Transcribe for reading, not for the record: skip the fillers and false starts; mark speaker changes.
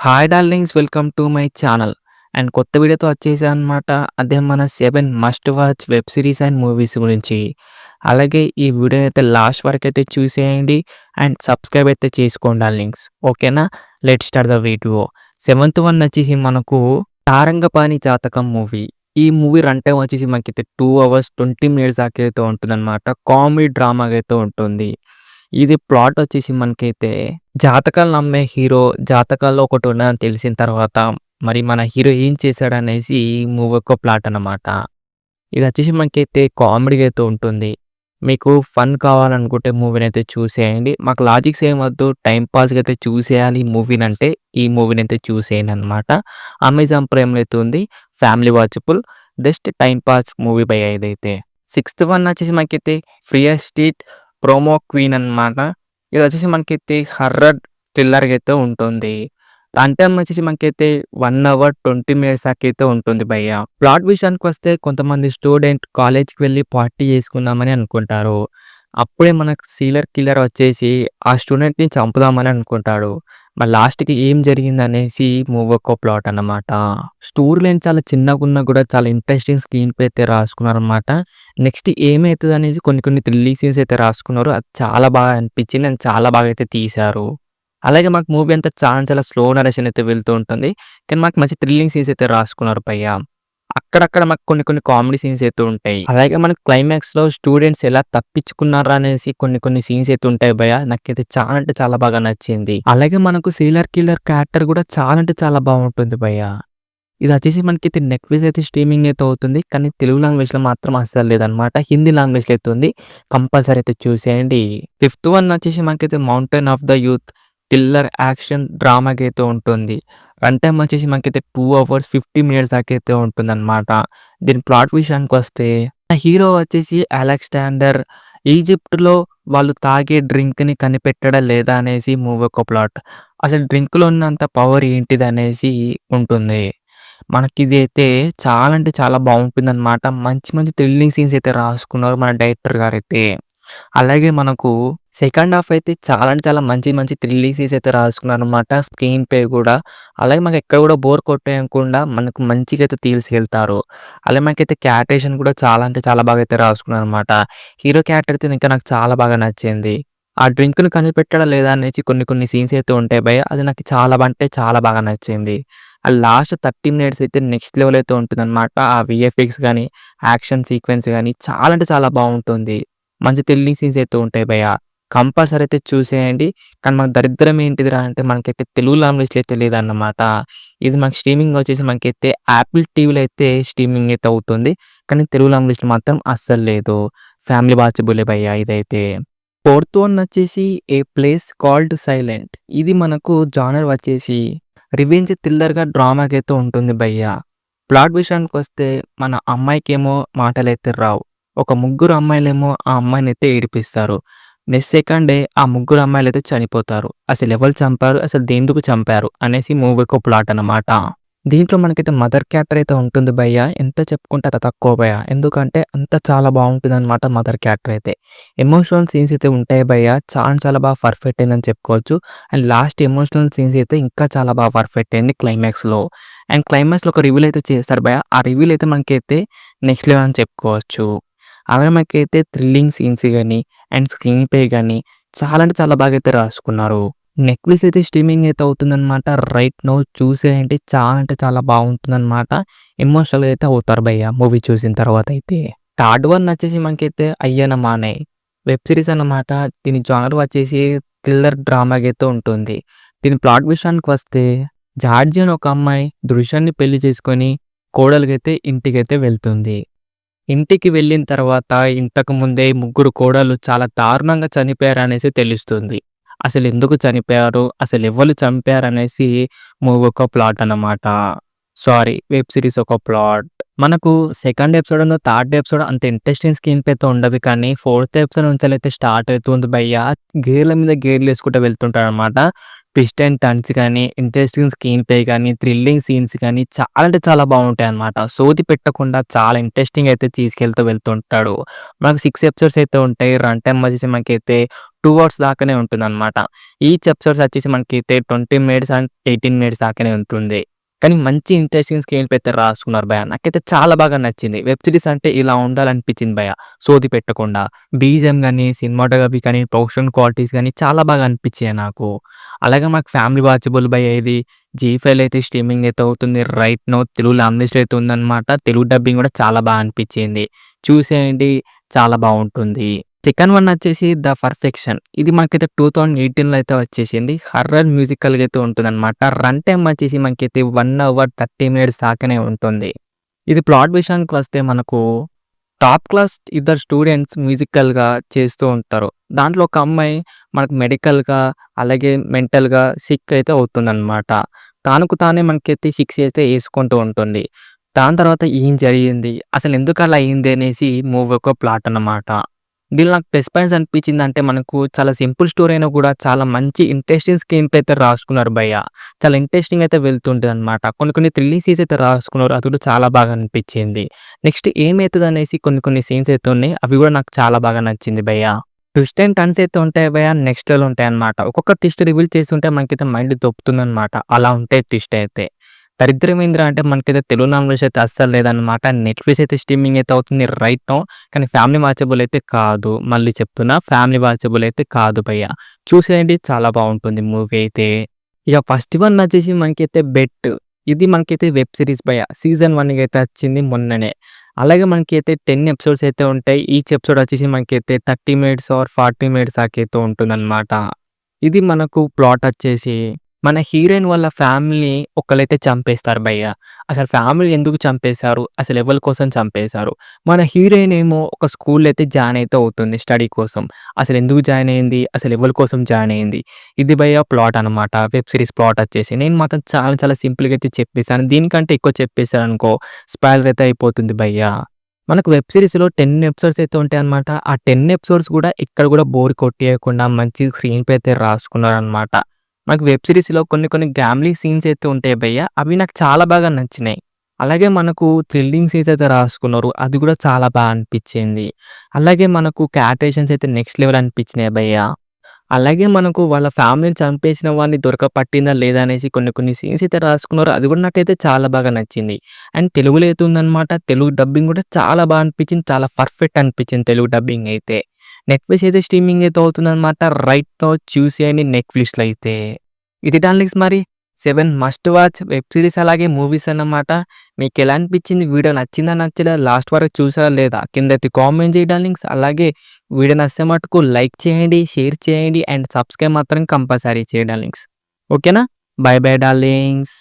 Speaker 1: Hi darlings, welcome to my channel. And కొత్త వీడియోతో వచ్చేసా అనమాట. అదే మన 7 must watch web series and movies గురించి. అలాగే ఈ వీడియోని అయితే లాస్ట్ వరకు అయితే చూసేయండి అండ్ సబ్స్క్రైబ్ అయితే చేసుకోండి డార్లింగ్స్. ఓకేనా? Let's start the video. Seventh one వచ్చేసి మనకు 'తారంగపాణి జాతకం' మూవీ. ఈ మూవీ రన్ టైమ్ వచ్చేసి మనకైతే 2 అవర్స్ 20 మినిట్స్ దాకా అయితే ఉంటుందన్నమాట. కామెడీ డ్రామాగా అయితే ఉంటుంది. ఇది ప్లాట్ వచ్చేసి మనకైతే జాతకాలు నమ్మే హీరో జాతకాల్లో ఒకటి ఉన్నదని తెలిసిన తర్వాత మరి మన హీరో ఏం చేశాడనేసి మూవీ యొక్క ప్లాట్ అన్నమాట. ఇది వచ్చేసి మనకైతే కామెడీగా అయితే ఉంటుంది. మీకు ఫన్ కావాలనుకుంటే మూవీని అయితే చూసేయండి. మాకు లాజిక్స్ ఏం వద్దు, టైం పాస్‌గా అయితే చూసేయాలి ఈ మూవీని అంటే ఈ మూవీని అయితే చూసేయండి అనమాట. అమెజాన్ ప్రైమ్‌లో అయితే ఉంది. Family watchable. Just time pass movie భయ్యా ఇదైతే. సిక్స్త్ వన్ వచ్చేసి మనకైతే 'ఫియర్ స్ట్రీట్ ప్రోమో క్వీన్' అనమాట. ఇది వచ్చేసి మనకైతే హర్రర్ థ్రిల్లర్‌గా అయితే ఉంటుంది. రన్ టైమ్ వచ్చేసి మనకైతే 1 అవర్ 20 మినిట్స్ దాకా అయితే ఉంటుంది భయ్యా. ప్లాట్ విషయానికొస్తే కొంతమంది స్టూడెంట్ కాలేజ్‌కి వెళ్లి పార్టీ చేసుకుందామని అనుకుంటారు. అప్పుడే మనకు సీరియల్ కిల్లర్ వచ్చేసి ఆ స్టూడెంట్‌ని చంపుదామని అనుకుంటాడు. మరి లాస్ట్‌కి ఏం జరిగిందనేసి మూవీ యొక్క ప్లాట్ అన్నమాట. స్టోరీ లైన్ చాలా చిన్నగున్నా కూడా చాలా ఇంట్రెస్టింగ్ స్క్రీన్ ప్లే అయితే రాసుకున్నారన్నమాట. నెక్స్ట్ ఏమైతదనేసి కొన్ని కొన్ని థ్రిల్లింగ్ సీన్స్ అయితే రాసుకున్నారు. అది చాలా బాగా అనిపించింది అండ్ చాలా బాగా అయితే తీశారు. అలాగే మాకు మూవీ అంతా చాలా చాలా స్లో నరేషన్ అయితే వెళ్తూ ఉంటుంది. కానీ మాకు మంచి థ్రిల్లింగ్ సీన్స్ అయితే రాసుకున్నారు భయ్యా. అక్కడక్కడ మాకు కొన్ని కొన్ని కామెడీ సీన్స్ అయితే ఉంటాయి. అలాగే మనకు క్లైమాక్స్‌లో స్టూడెంట్స్ ఎలా తప్పించుకున్నారా అనేసి కొన్ని కొన్ని సీన్స్ అయితే ఉంటాయి భయ్యా. నాకైతే చాలా అంటే చాలా బాగా నచ్చింది. అలాగే మనకు సీరియల్ కిల్లర్ క్యారెక్టర్ కూడా చాలా అంటే చాలా బాగుంటుంది భయ్యా. ఇది వచ్చేసి మనకైతే నెట్‌ఫ్లిక్స్ అయితే స్ట్రీమింగ్ అయితే అవుతుంది. కానీ తెలుగు లాంగ్వేజ్‌లో మాత్రం అస్సలు లేదనమాట. హిందీ లాంగ్వేజ్‌లో అయితే ఉంది. కంపల్సరీ అయితే చూసేయండి. ఫిఫ్త్ వన్ వచ్చేసి మనకైతే 'mountain of the youth' thriller, action, డ్రామాగా అయితే ఉంటుంది. రన్ టైమ్ వచ్చేసి మనకైతే 2 అవర్స్ 50 మినిట్స్ దాకా అయితే ఉంటుందన్నమాట. దీని ప్లాట్ విషయానికొస్తే హీరో వచ్చేసి అలెగ్జాండర్ ఈజిప్ట్‌లో వాళ్ళు తాగే డ్రింక్‌ని కనిపెట్టాడా లేదా అనేసి మూవీ యొక్క ప్లాట్. అసలు డ్రింక్‌లో ఉన్నంత పవర్ ఏంటిదనేసి ఉంటుంది. మనకిది అయితే చాలా అంటే చాలా బావుంటుందన్నమాట. మంచి మంచి థ్రిల్లింగ్ సీన్స్ అయితే రాసుకున్నారు మన డైరెక్టర్ గారైతే. అలాగే మనకు సెకండ్ హాఫ్ అయితే చాలా అంటే చాలా మంచి మంచి థ్రిల్లింగ్ సీన్స్ అయితే రాసుకున్నారనమాట. స్క్రీన్ ప్లే కూడా. అలాగే మాకు ఎక్కడ కూడా బోర్ కొట్టేయకుండా మనకు మంచిగా అయితే తీసుకెళ్తారు. అలాగే మనకైతే క్యారెక్టరేషన్ కూడా చాలా అంటే చాలా బాగా అయితే రాసుకున్నారనమాట. హీరో క్యారెక్టర్ అయితే ఇంకా నాకు చాలా బాగా నచ్చింది. ఆ డ్రింక్‌ని కనిపెట్టాడా లేదా అనేసి కొన్ని కొన్ని సీన్స్ అయితే ఉంటాయి భయ్యా. అది నాకు చాలా అంటే చాలా బాగా నచ్చింది. ఆ లాస్ట్ 30 మినిట్స్ అయితే నెక్స్ట్ లెవెల్ అయితే ఉంటుందనమాట. ఆ వీఎఫ్ఎక్స్ గాని, యాక్షన్ సీక్వెన్స్ గాని చాలా అంటే చాలా బావుంటుంది. మంచి థ్రిల్లింగ్ సీన్స్ అయితే ఉంటాయి భయ్యా. కంపల్సరీ అయితే చూసేయండి. కానీ మన దరిద్రం ఏంటిదిరా అంటే మనకైతే తెలుగు లాంగ్వేజ్‌లో అయితే లేదన్నమాట. ఇది మనకి స్ట్రీమింగ్ వచ్చేసి మనకైతే యాపిల్ టీవీలో అయితే స్ట్రీమింగ్ అయితే అవుతుంది. కానీ తెలుగు లాంగ్వేజ్‌లో మాత్రం అస్సలు లేదు. ఫ్యామిలీ వాచబులే భయ్యా ఇదైతే. ఫోర్త్ వన్ వచ్చేసి 'ఏ ప్లేస్ కాల్డ్ సైలెంట్'. ఇది మనకు జానర్ వచ్చేసి రివెంజ్ థ్రిల్లర్‌గా డ్రామాకైతే ఉంటుంది భయ్యా. ప్లాట్ విషయానికొస్తే మన అమ్మాయికేమో మాటలైతే రావు. ఒక ముగ్గురు అమ్మాయిలేమో ఆ అమ్మాయినైతే ఏడిపిస్తారు. నెక్స్ట్ సెకండే ఆ ముగ్గురు అమ్మాయిలైతే చనిపోతారు. అసలెవరు చంపారు? అసలు దెందుకు చంపారు? అనేసి మూవీకో ప్లాట్ అన్నమాట. దీంట్లో మనకైతే మదర్ క్యారెక్టర్ అయితే ఉంటుంది భయ్యా. ఎంత చెప్పుకుంటే అంత తక్కువ భయ్యా. ఎందుకంటే అంత చాలా బావుంటుందనమాట మదర్ క్యారెక్టర్ అయితే. ఎమోషనల్ సీన్స్ అయితే ఉంటాయి భయ్యా. చాలా చాలా బాగా పర్ఫెక్ట్ అయిందని చెప్పుకోవచ్చు. అండ్ లాస్ట్ ఎమోషనల్ సీన్స్ అయితే ఇంకా చాలా బాగా పర్ఫెక్ట్ అయింది క్లైమాక్స్‌లో. అండ్ క్లైమాక్స్‌లో ఒక రివీల్ అయితే చేస్తారు భయ్యా. ఆ రివీల్ అయితే మనకైతే నెక్స్ట్ లెవెల్ అని చెప్పుకోవచ్చు. అలాగే మనకైతే థ్రిల్లింగ్ సీన్స్ గాని, అండ్ స్క్రీన్ ప్లే గాని చాలా అంటే చాలా బాగా అయితే రాసుకున్నారు. నెట్‌ఫ్లిక్స్ అయితే స్ట్రీమింగ్ అయితే అవుతుందనమాట. రైట్ నౌ చూసేయండి. చాలా అంటే చాలా బావుంటుందనమాట. ఎమోషనల్‌గా అయితే అవుతారు భయ్యా మూవీ చూసిన తర్వాతయితే. థర్డ్ వన్ వచ్చేసి మనకైతే 'అయ్యన మానే' వెబ్ సిరీస్ అన్నమాట. దీని జోనర్ వచ్చేసి థ్రిల్లర్ డ్రామాగా అయితే ఉంటుంది. దీని ప్లాట్ విషయానికొస్తే జార్జి అని ఒక అమ్మాయి దృశ్యాన్ని పెళ్లి చేసుకొని కోడలికైతే ఇంటికైతే వెళ్తుంది. ఇంటికి వెళ్ళిన తర్వాత ఇంతకు ముందే ముగ్గురు కోడళ్ళు చాలా దారుణంగా చనిపోయారనేసి తెలుస్తుంది. అసలెందుకు చనిపోయారు? అసలెవళ్ళు చంపారనేసి మూవీ యొక్క ప్లాట్ అన్నమాట. సారీ వెబ్ సీరీస్ ఒక ప్లాట్. మనకు సెకండ్ ఎపిసోడ్, థర్డ్ ఎపిసోడ్ అంత ఇంట్రెస్టింగ్ స్క్రీన్ ప్లే అయితే ఉండదు కానీ, ఫోర్త్ ఎపిసోడ్ నుంచెల్లయితే స్టార్ట్ అవుతుంది భయ్యా. గేర్ల మీద గేర్లేసుకుంటూ వెళ్తుంటాడనమాట. ట్విస్ట్ అండ్ టర్న్స్ కానీ, ఇంట్రెస్టింగ్ స్క్రీన్ ప్లే కానీ, థ్రిల్లింగ్ సీన్స్ కానీ చాలా అంటే చాలా బావుంటాయనమాట. సోది పెట్టకుండా చాలా ఇంట్రెస్టింగ్ అయితే తీసుకెళ్తూ వెళ్తుంటాడు. మనకు 6 ఎపిసోడ్స్ అయితే ఉంటాయి. రన్ టైమ్ వచ్చేసి మనకైతే 2 అవర్స్ దాకానే ఉంటుందనమాట. ఈచ్ ఎపిసోడ్స్ వచ్చేసి మనకైతే 20 మినిట్స్ అండ్ 18 మినిట్స్ దాకానే ఉంటుంది. కానీ మంచి ఇంట్రెస్టింగ్ స్క్రీన్ ప్లే అయితే రాసుకున్నారు భయ్యా. నాకైతే చాలా బాగా నచ్చింది. వెబ్ సీరీస్ అంటే ఇలా ఉండాలనిపించింది భయ్యా. సోది పెట్టకుండా. బీజీఎం గాని, సినిమాటోగ్రఫీ కానీ, ప్రొడక్షన్ క్వాలిటీస్ గాని చాలా బాగా అనిపించాయి నాకు. అలాగే మాకు ఫ్యామిలీ వాచబుల్ భయ్యా ఇది. జీ5లో అయితే స్ట్రీమింగ్ అయితే అవుతుంది రైట్ నౌ. తెలుగు లాంగ్వేజ్‌లో అయితే ఉందనమాట. తెలుగు డబ్బింగ్ కూడా చాలా బాగా అనిపించింది. చూసేయండి చాలా బావుంటుంది. సెకండ్ వన్ వచ్చేసి 'ద పర్ఫెక్షన్'. ఇది మనకైతే 2018లో అయితే వచ్చేసింది. హర్రర్ మ్యూజికల్‌గా అయితే ఉంటుందనమాట. రన్ టైమ్ వచ్చేసి మనకైతే 1 అవర్ 30 మినిట్స్ దాకానే ఉంటుంది. ఇది ప్లాట్ విషయానికి వస్తే మనకు టాప్ క్లాస్ ఇద్దరు స్టూడెంట్స్ మ్యూజికల్‌గా చేస్తూ ఉంటారు. దాంట్లో ఒక అమ్మాయి మనకు మెడికల్‌గా అలాగే మెంటల్‌గా సిక్ అయితే అవుతుందనమాట. తనకు తానే మనకైతే శిక్ష అయితే యేసుకుంటూ ఉంటుంది. దాని తర్వాత ఏం జరిగింది? అసలెందుకు అలా అయింది అనేసి మూవీ యొక్క ప్లాట్ అన్నమాట. దీనిలో నాకు ప్లస్ పాయింట్స్ అనిపించిందంటే మనకు చాలా సింపుల్ స్టోరీ అయినా కూడా చాలా మంచి ఇంట్రెస్టింగ్ స్క్రీన్ ప్లే అయితే రాసుకున్నారు భయ్య. చాలా ఇంట్రెస్టింగ్ అయితే వెళ్తుంటదనమాట. కొన్ని కొన్ని థ్రిల్లింగ్ సీన్స్ అయితే రాసుకున్నారు. అది కూడా చాలా బాగా అనిపించింది. నెక్స్ట్ ఏమైతదనేసి కొన్ని కొన్ని సీన్స్ అయితే ఉన్నాయి. అవి కూడా నాకు చాలా బాగా నచ్చింది భయ్య. ట్విస్ట్ అండ్ టర్న్స్ అయితే ఉంటాయి భయ్య. నెక్స్ట్ లెవెల్ ఉంటాయన్నమాట. ఒక్కొక్క ట్విస్ట్ రివీల్ చేస్తుంటే మనకైతే మైండ్ దొబ్బుతుందనమాట. అలా ఉంటాయి ట్విస్ట్ అయితే. దరిద్రం ఏందిరా అంటే మనకైతే తెలుగు లాంగ్వేజ్ అయితే అస్సలు లేదనమాట. నెట్‌ఫ్లిక్స్ అయితే స్ట్రీమింగ్ అయితే అవుతుంది రైట్ నౌ. కానీ ఫ్యామిలీ వాచబుల్ అయితే కాదు. మళ్ళీ చెప్తున్నా ఫ్యామిలీ వాచబుల్ అయితే కాదు భయ్య. చూసేయండి చాలా బావుంటుంది మూవీ అయితే. ఇక ఫస్ట్ వన్ వచ్చేసి మనకైతే 'బెట్'. ఇది మనకైతే వెబ్ సీరీస్ భయ్య. సీజన్ 1 అయితే వచ్చింది మొన్ననే. అలాగే మనకైతే 10 ఎపిసోడ్స్ అయితే ఉంటాయి. ఈచ్ ఎపిసోడ్ వచ్చేసి మనకైతే 30 మినిట్స్ ఆర్ 40 మినిట్స్ దాకైతే ఉంటుందన్నమాట. ఇది మనకు ప్లాట్ వచ్చేసి మన హీరోయిన్ వాళ్ళ ఫ్యామిలీని ఒకళ్ళైతే చంపేస్తారు భయ్య. అసలు ఫ్యామిలీ ఎందుకు చంపేశారు? అసలు ఎవరి కోసం చంపేశారు? మన హీరోయిన్ ఏమో ఒక స్కూల్‌లో అయితే జాయిన్ అయితే అవుతుంది స్టడీ కోసం. అసలు ఎందుకు జాయిన్ అయింది? అసలు ఎవరి కోసం జాయిన్ అయింది? ఇది భయ్య ప్లాట్ అనమాట. వెబ్ సీరీస్ ప్లాట్ వచ్చేసి. నేను మాత్రం చాలా చాలా సింపుల్‌గా అయితే చెప్పేసాను. దీనికంటే ఎక్కువ చెప్పేసాననుకో స్పాయిలర్ అయితే అయిపోతుంది భయ్య. మనకు వెబ్ సీరీస్‌లో 10 ఎపిసోడ్స్ అయితే ఉంటాయన్నమాట. ఆ 10 ఎపిసోడ్స్ కూడా ఎక్కడ కూడా బోర్ కొట్టేయకుండా మంచి స్క్రీన్ ప్లే అయితే రాసుకున్నారనమాట. నాకు వెబ్ సీరీస్‌లో కొన్ని కొన్ని గ్యామ్లింగ్ సీన్స్ అయితే ఉంటాయి భయ్య. అవి నాకు చాలా బాగా నచ్చినాయి. అలాగే మనకు థ్రిల్లింగ్ సీన్స్ అయితే రాసుకున్నారు. అది కూడా చాలా అనిపిచ్చింది. అలాగే మనకు క్యారెక్టరైజేషన్స్ అయితే నెక్స్ట్ లెవెల్ అనిపించినాయి భయ్య. అలాగే మనకు వాళ్ళ ఫ్యామిలీని చంపేసిన వాడిని దొరకపట్టిందా లేదా అనేసి కొన్ని కొన్ని సీన్స్ అయితే రాసుకున్నారు. అది కూడా నాకైతే చాలా బాగా నచ్చింది. అండ్ తెలుగులో అయితే ఉందనమాట. తెలుగు డబ్బింగ్ కూడా చాలా బాగా అనిపించింది. చాలా పర్ఫెక్ట్ అనిపించింది తెలుగు డబ్బింగ్ అయితే. నెట్‌ఫ్లిక్స్ అయితే స్ట్రీమింగ్ అయితే అవుతుందనమాట. రైట్ నౌ చూసేయండి నెట్‌ఫ్లిక్స్‌లో అయితే. ఇది డార్లింగ్స్ మరి 7 మస్ట్ వాచ్ వెబ్ సీరీస్ అలాగే మూవీస్ అన్నమాట. మీకెలా అనిపించింది? వీడియో నచ్చిందా? నచ్చలేదా? లాస్ట్ వరకు చూసారా లేదా? కిందైతే కామెంట్ చేయండి డార్లింగ్స్. అలాగే వీడియో నచ్చితే మటుకు లైక్ చేయండి, షేర్ చేయండి అండ్ సబ్స్క్రైబ్ మాత్రం కంపల్సరీ చేయండి డార్లింగ్స్. ఓకేనా? By by darlings.